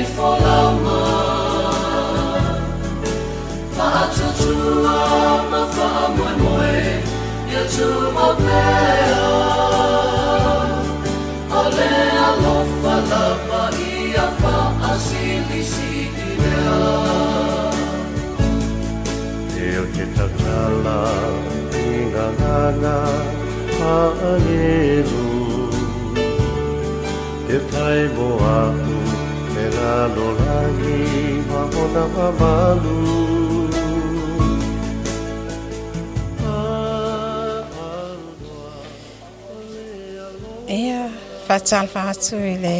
nei folama Fa'atutua ma fa'amoemoe Ia tumapea Ale alofa lava ia fa'asilisihilea Eo te takala I ngā nganga ha'angeru Te tai mo aku me lalo langi mahona mamalu Ia Fatal Fasitoo I le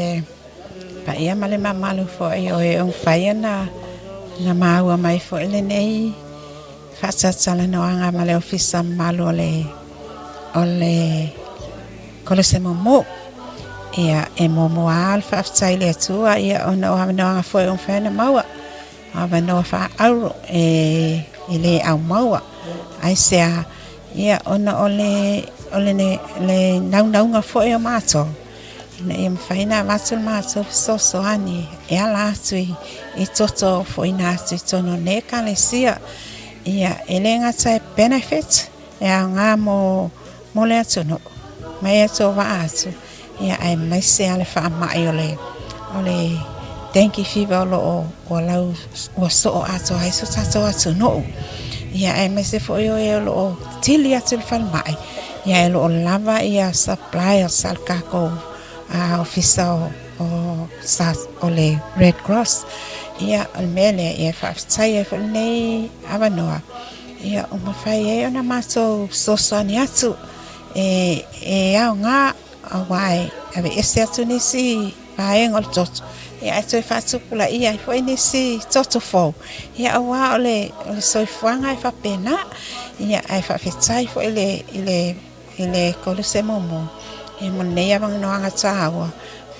pa ia male mamalu fo I o e on whaia na maua mai fo I le nei Fatatala noanga male ofisa malu o le kolose momo ia e momo al whaftai le atua ia ona o hamanoanga fo e on whaina maua hamanoa wha auro I le au maua ai sea ia ona o le naunga fo e o mato na ia mwhaina matul mato soso ani e ala atu I toto fo ina atu I tono ne kalesia ia e le ngata e benefit e a ngā mo le atu no mai atu o wa atu ia ai mai se ale wha mai o le dengue fever o lau o so o atu ai so tato atu no ia ai mai se fo e o tili atu le whal mai ia e lo lava ia supply o salkako a ofisa o le Red Cross ia o mele ia whaftai e fo nei awanoa ia o mawhai e ona mato sosani atu e au ngā awai ave ese atu nisi vaenga o toto ia atu e whatupula ia fo i nisi toto fo ia awa o le soifuanga e whapena ia ai whawhetai fo I le kolose momo e mo nei awang noanga tāua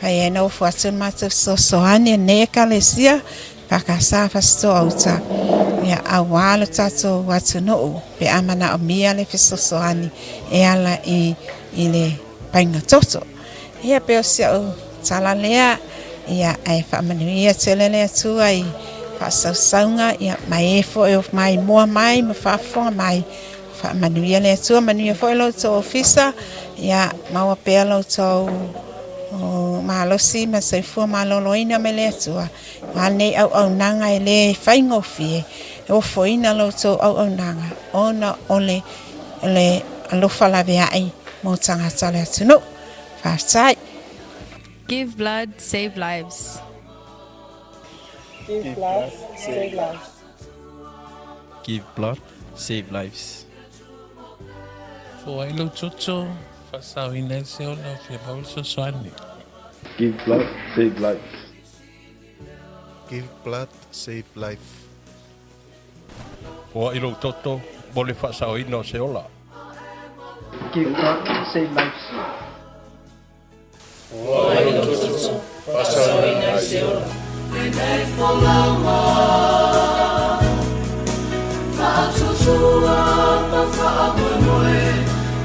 whai e nau fuatu matu sosoani e ne kalesia Efks Fasitoo Uta ia awalo tato watu no pe amana o mia le fisosoani e ala I le painga toto ia pe o sia o tala lea ia ai whamanuia telele atua I whasausaunga ia mai e fo e of mai mua mai ma whafonga mai whamanuia le atua manuia fo e lau tō ofisa ia maua pea lau tō mahalosi ma saifua maloloina me le atua ma nei au nanga e le whaingofie e o foina lau tō au nanga ona ole le alofa lawe ai mo tangata le atu no whaftai Give blood, save lives. Give blood, save lives. Give blood, save lives. For I lo toto, pasau ina se ona fia paul so swani. Give blood, save life. Give blood, save life. For I lo toto, bole pasau ina se ola. Give blood, save lives. Ai lo tutto pasau ina se ola nei folama Fa'atutua ma fa'amoemoe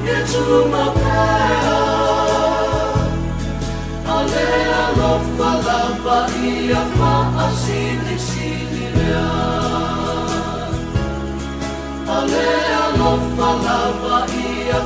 Ia tumapea Ale alofa lava ia fa'asilisihilea Ale alofa lava ia